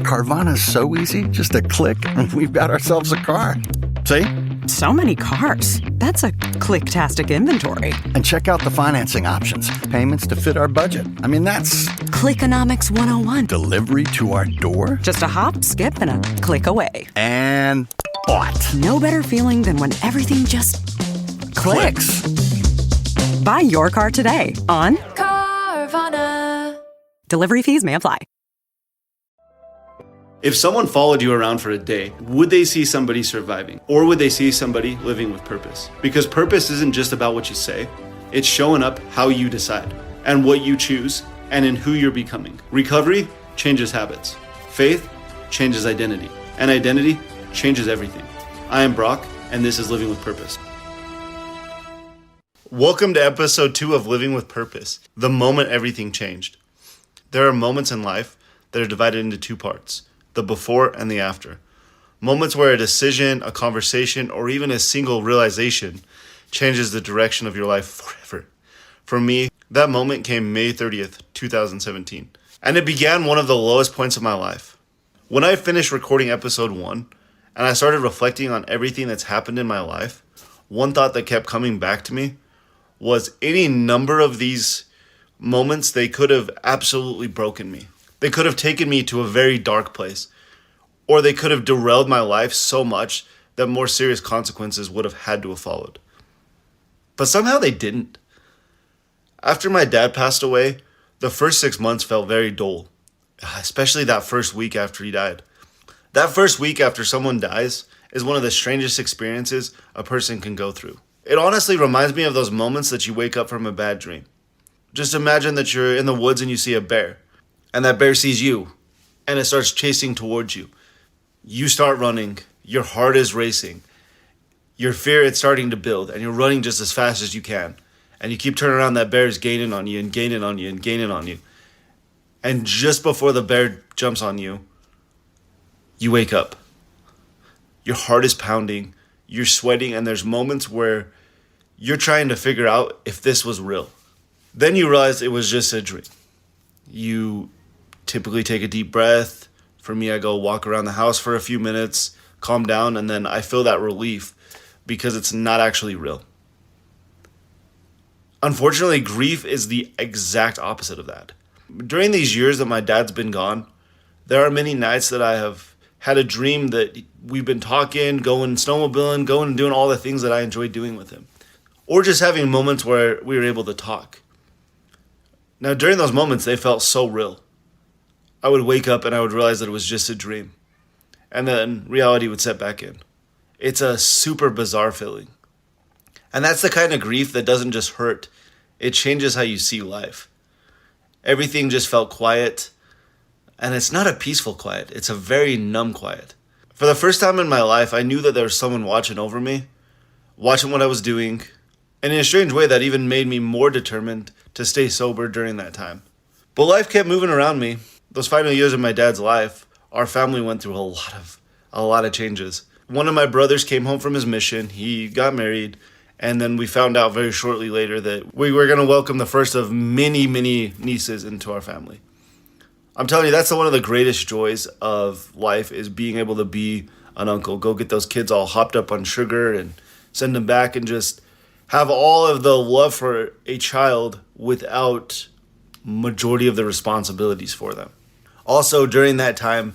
Carvana's so easy. Just a click and we've got ourselves a car. See? So many cars. That's a click-tastic inventory. And check out the financing options. Payments to fit our budget. I mean, that's Clickonomics 101. delivery to our door. Just a hop, skip, and a click away. And bought. No better feeling than when everything just clicks. Buy your car today on Carvana. Delivery fees may apply. If someone followed you around for a day, would they see somebody surviving? Or would they see somebody living with purpose? Because purpose isn't just about what you say, it's showing up how you decide, and what you choose, and in who you're becoming. Recovery changes habits. Faith changes identity. And identity changes everything. I am Brock, and this is Living with Purpose. Welcome to episode 2 of Living with Purpose, the moment everything changed. There are moments in life that are divided into two parts. The before and the after. Moments where a decision, a conversation, or even a single realization changes the direction of your life forever. For me, that moment came May 30th, 2017. And it began one of the lowest points of my life. When I finished recording episode 1, and I started reflecting on everything that's happened in my life, one thought that kept coming back to me was any number of these moments, they could have absolutely broken me. They could have taken me to a very dark place, or they could have derailed my life so much that more serious consequences would have had to have followed. But somehow they didn't. After my dad passed away, the first 6 months felt very dull, especially that first week after he died. That first week after someone dies is one of the strangest experiences a person can go through. It honestly reminds me of those moments that you wake up from a bad dream. Just imagine that you're in the woods and you see a bear. And that bear sees you, and it starts chasing towards you. You start running, your heart is racing. Your fear is starting to build, and you're running just as fast as you can. And you keep turning around, that bear is gaining on you and gaining on you and gaining on you. And just before the bear jumps on you, you wake up. Your heart is pounding, you're sweating, and there's moments where you're trying to figure out if this was real. Then you realize it was just a dream. You typically take a deep breath. For me, I go walk around the house for a few minutes, calm down, and then I feel that relief because it's not actually real. Unfortunately, grief is the exact opposite of that. During these years that my dad's been gone, there are many nights that I have had a dream that we've been talking, going snowmobiling, going and doing all the things that I enjoy doing with him. Or just having moments where we were able to talk. Now, during those moments, they felt so real. I would wake up and I would realize that it was just a dream. And then reality would set back in. It's a super bizarre feeling. And that's the kind of grief that doesn't just hurt. It changes how you see life. Everything just felt quiet. And it's not a peaceful quiet. It's a very numb quiet. For the first time in my life, I knew that there was someone watching over me, watching what I was doing. And in a strange way, that even made me more determined to stay sober during that time. But life kept moving around me. Those final years of my dad's life, our family went through a lot of changes. One of my brothers came home from his mission. He got married. And then we found out very shortly later that we were going to welcome the first of many, many nieces into our family. I'm telling you, that's one of the greatest joys of life, is being able to be an uncle. Go get those kids all hopped up on sugar and send them back and just have all of the love for a child without majority of the responsibilities for them. Also, during that time,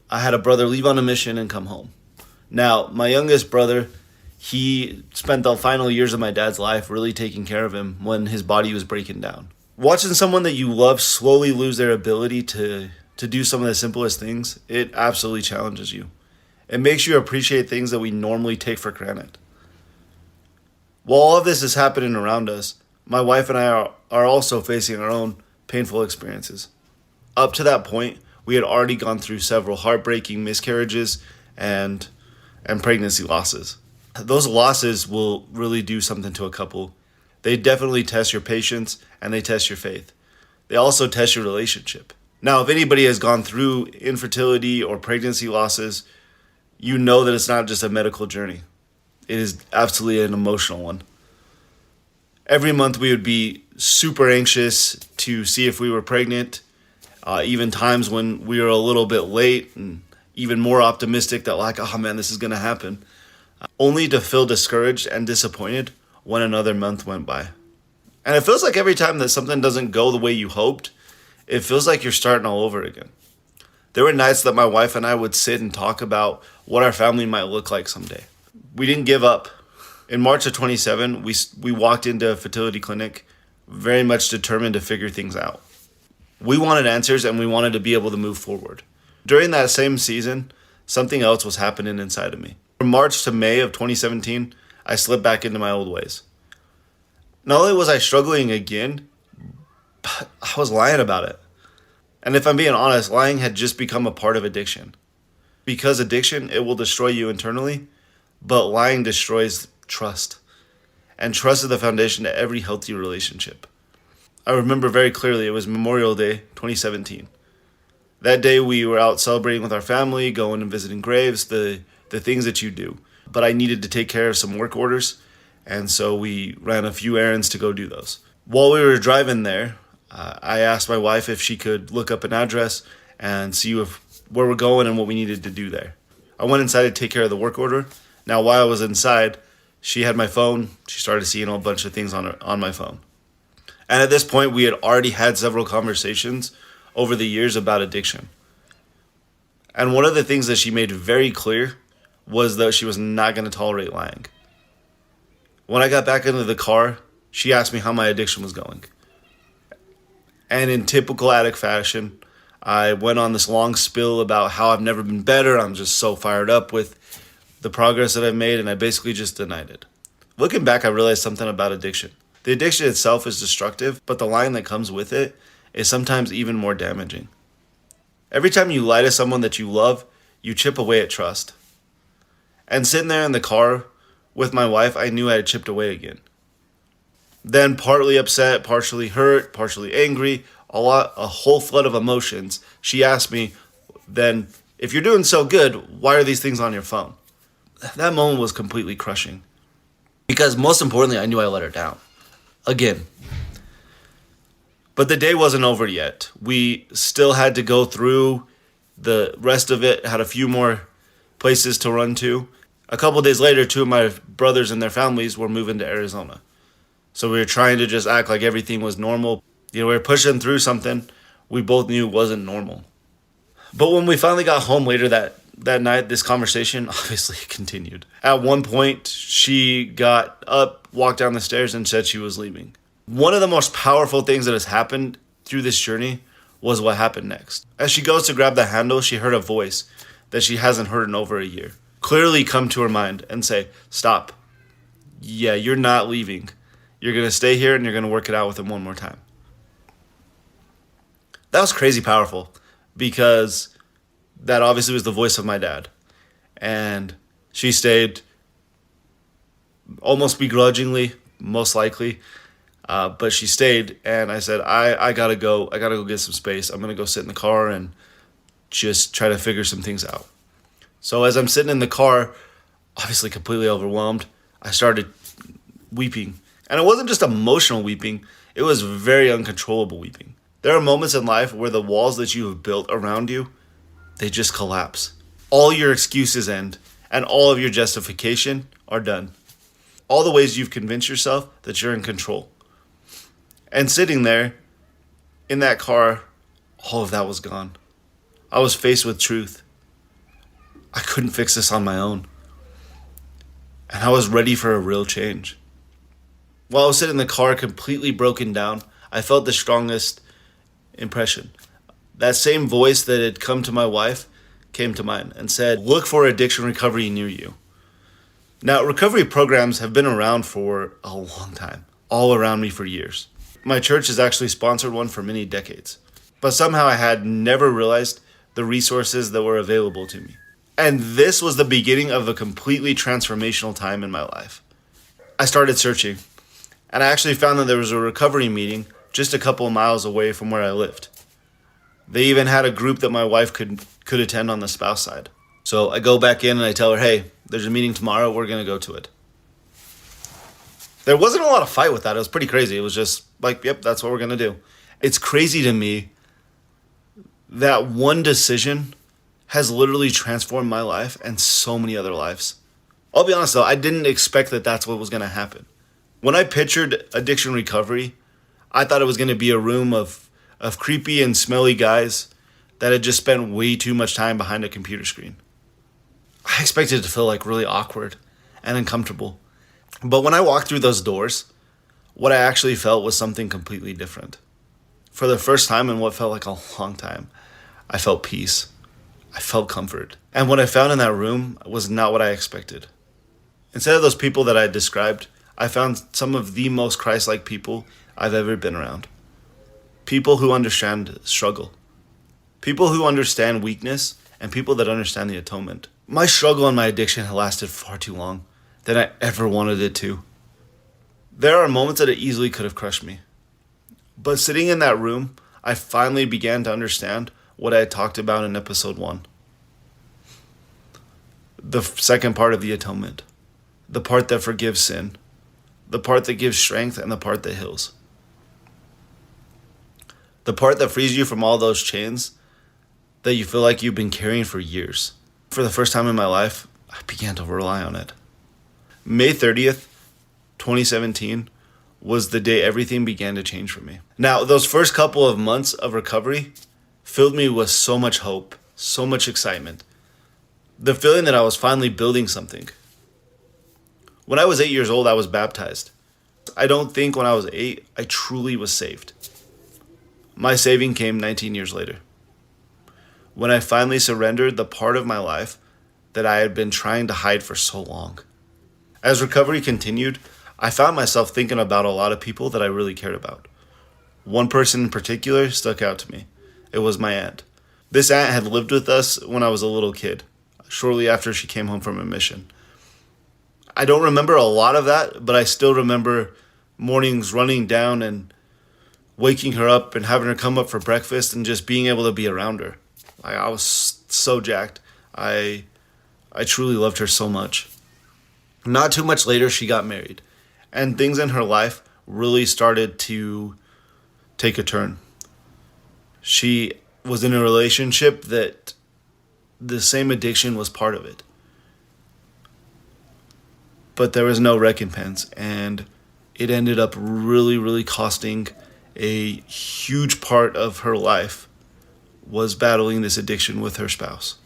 I had a brother leave on a mission and come home. Now, my youngest brother, he spent the final years of my dad's life really taking care of him when his body was breaking down. Watching someone that you love slowly lose their ability to do some of the simplest things, it absolutely challenges you. It makes you appreciate things that we normally take for granted. While all of this is happening around us, my wife and I are also facing our own painful experiences. Up to that point, we had already gone through several heartbreaking miscarriages and pregnancy losses. Those losses will really do something to a couple. They definitely test your patience and they test your faith. They also test your relationship. Now, if anybody has gone through infertility or pregnancy losses, you know that it's not just a medical journey. It is absolutely an emotional one. Every month we would be super anxious to see if we were pregnant. even times when we were a little bit late and even more optimistic that like, oh man, this is going to happen, only to feel discouraged and disappointed when another month went by. And it feels like every time that something doesn't go the way you hoped, it feels like you're starting all over again. There were nights that my wife and I would sit and talk about what our family might look like someday. We didn't give up. In March of 27, we walked into a fertility clinic very much determined to figure things out. We wanted answers and we wanted to be able to move forward. During that same season, something else was happening inside of me. From March to May of 2017, I slipped back into my old ways. Not only was I struggling again, but I was lying about it. And if I'm being honest, lying had just become a part of addiction. Because addiction, it will destroy you internally, but lying destroys trust. And trust is the foundation to every healthy relationship. I remember very clearly it was Memorial Day 2017. That day we were out celebrating with our family, going and visiting graves, the things that you do. But I needed to take care of some work orders, and so we ran a few errands to go do those. While we were driving there, I asked my wife if she could look up an address and see where we're going and what we needed to do there. I went inside to take care of the work order. Now, while I was inside, she had my phone. She started seeing a bunch of things on my phone. And at this point, we had already had several conversations over the years about addiction. And one of the things that she made very clear was that she was not going to tolerate lying. When I got back into the car, she asked me how my addiction was going. And in typical addict fashion, I went on this long spill about how I've never been better. I'm just so fired up with the progress that I've made, and I basically just denied it. Looking back, I realized something about addiction. The addiction itself is destructive, but the lying that comes with it is sometimes even more damaging. Every time you lie to someone that you love, you chip away at trust. And sitting there in the car with my wife, I knew I had chipped away again. Then partly upset, partially hurt, partially angry, a whole flood of emotions. She asked me, then, if you're doing so good, why are these things on your phone? That moment was completely crushing. Because most importantly, I knew I let her down. Again. But the day wasn't over yet. We still had to go through the rest of it, had a few more places to run to. A couple days later, two of my brothers and their families were moving to Arizona. So we were trying to just act like everything was normal. We were pushing through something we both knew wasn't normal. But when we finally got home later that night, this conversation obviously continued. At one point, she got up, walked down the stairs, and said she was leaving. One of the most powerful things that has happened through this journey was what happened next. As she goes to grab the handle, she heard a voice that she hasn't heard in over a year clearly come to her mind and say, "Stop. Yeah, you're not leaving. You're going to stay here and you're going to work it out with him one more time." That was crazy powerful because that obviously was the voice of my dad. And she stayed almost begrudgingly, most likely. But she stayed, and I said, I gotta go. I gotta go get some space. I'm going to go sit in the car and just try to figure some things out. So as I'm sitting in the car, obviously completely overwhelmed, I started weeping. And it wasn't just emotional weeping, it was very uncontrollable weeping. There are moments in life where the walls that you have built around you, they just collapse. All your excuses end, and all of your justification are done. All the ways you've convinced yourself that you're in control. And sitting there in that car, all of that was gone. I was faced with truth. I couldn't fix this on my own. And I was ready for a real change. While I was sitting in the car completely broken down, I felt the strongest impression. That same voice that had come to my wife came to mine and said, "Look for addiction recovery near you." Now, recovery programs have been around for a long time, all around me for years. My church has actually sponsored one for many decades. But somehow I had never realized the resources that were available to me. And this was the beginning of a completely transformational time in my life. I started searching, and I actually found that there was a recovery meeting just a couple of miles away from where I lived. They even had a group that my wife could attend on the spouse side. So I go back in and I tell her, "Hey, there's a meeting tomorrow. We're going to go to it." There wasn't a lot of fight with that. It was pretty crazy. It was just like, yep, that's what we're going to do. It's crazy to me That one decision has literally transformed my life and so many other lives. I'll be honest though, I didn't expect that that's what was going to happen. When I pictured addiction recovery, I thought it was going to be a room of creepy and smelly guys that had just spent way too much time behind a computer screen. I expected it to feel like really awkward and uncomfortable. But when I walked through those doors, what I actually felt was something completely different. For the first time in what felt like a long time, I felt peace. I felt comfort. And what I found in that room was not what I expected. Instead of those people that I had described, I found some of the most Christ-like people I've ever been around. People who understand struggle. People who understand weakness, and people that understand the atonement. My struggle and my addiction had lasted far too long than I ever wanted it to. There are moments that it easily could have crushed me. But sitting in that room, I finally began to understand what I had talked about in episode 1. The second part of the atonement. The part that forgives sin. The part that gives strength and the part that heals. The part that frees you from all those chains that you feel like you've been carrying for years. For the first time in my life, I began to rely on it. May 30th, 2017 was the day everything began to change for me. Now, those first couple of months of recovery filled me with so much hope, so much excitement. The feeling that I was finally building something. When I was 8 years old, I was baptized. I don't think when I was 8, I truly was saved. My saving came 19 years later, when I finally surrendered the part of my life that I had been trying to hide for so long. As recovery continued, I found myself thinking about a lot of people that I really cared about. One person in particular stuck out to me. It was my aunt. This aunt had lived with us when I was a little kid, shortly after she came home from a mission. I don't remember a lot of that, but I still remember mornings running down and waking her up and having her come up for breakfast and just being able to be around her. I was so jacked. I truly loved her so much. Not too much later, she got married, and things in her life really started to take a turn. She was in a relationship that the same addiction was part of it. But there was no recompense, and it ended up really costing a huge part of her life was battling this addiction with her spouse.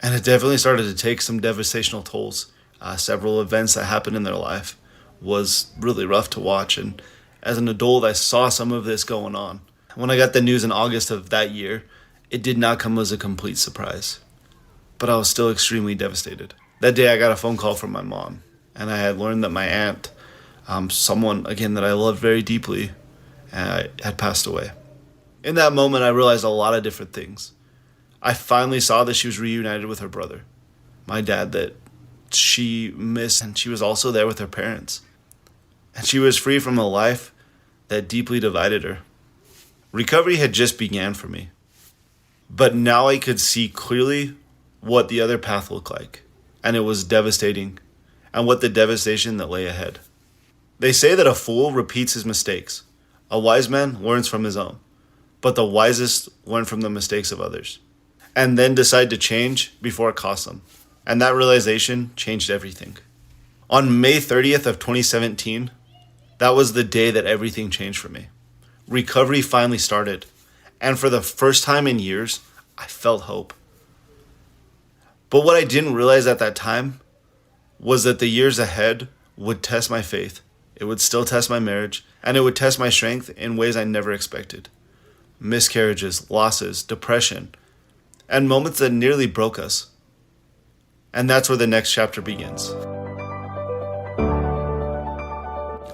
And it definitely started to take some devastational tolls. Several events that happened in their life was really rough to watch. And as an adult, I saw some of this going on. When I got the news in August of that year, it did not come as a complete surprise. But I was still extremely devastated. That day I got a phone call from my mom, and I had learned that my aunt, someone, again, that I loved very deeply, had passed away. In that moment, I realized a lot of different things. I finally saw that she was reunited with her brother, my dad, that she missed, and she was also there with her parents. And she was free from a life that deeply divided her. Recovery had just began for me, but now I could see clearly what the other path looked like, and it was devastating, and what the devastation that lay ahead. They say that a fool repeats his mistakes. A wise man learns from his own, but the wisest learn from the mistakes of others, and then decide to change before it costs them. And that realization changed everything. On May 30th of 2017, that was the day that everything changed for me. Recovery finally started, and for the first time in years, I felt hope. But what I didn't realize at that time was that the years ahead would test my faith. It would still test my marriage, and it would test my strength in ways I never expected. Miscarriages, losses, depression, and moments that nearly broke us. And that's where the next chapter begins.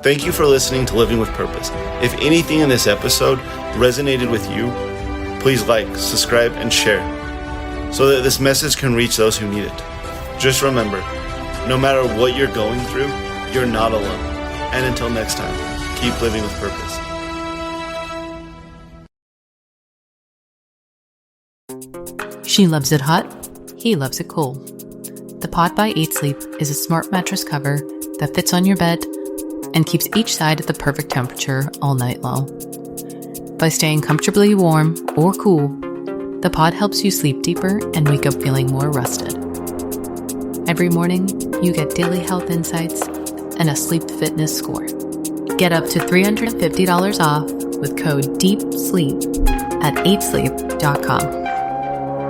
Thank you for listening to Living with Purpose. If anything in this episode resonated with you, please like, subscribe, and share so that this message can reach those who need it. Just remember, no matter what you're going through, you're not alone. And until next time, keep living with purpose. She loves it hot, he loves it cool. The Pod by 8 Sleep is a smart mattress cover that fits on your bed and keeps each side at the perfect temperature all night long. By staying comfortably warm or cool, The pod helps you sleep deeper and wake up feeling more rested. Every morning, you get daily health insights and a sleep fitness score. Get up to $350 off with code DEEPSLEEP at 8sleep.com.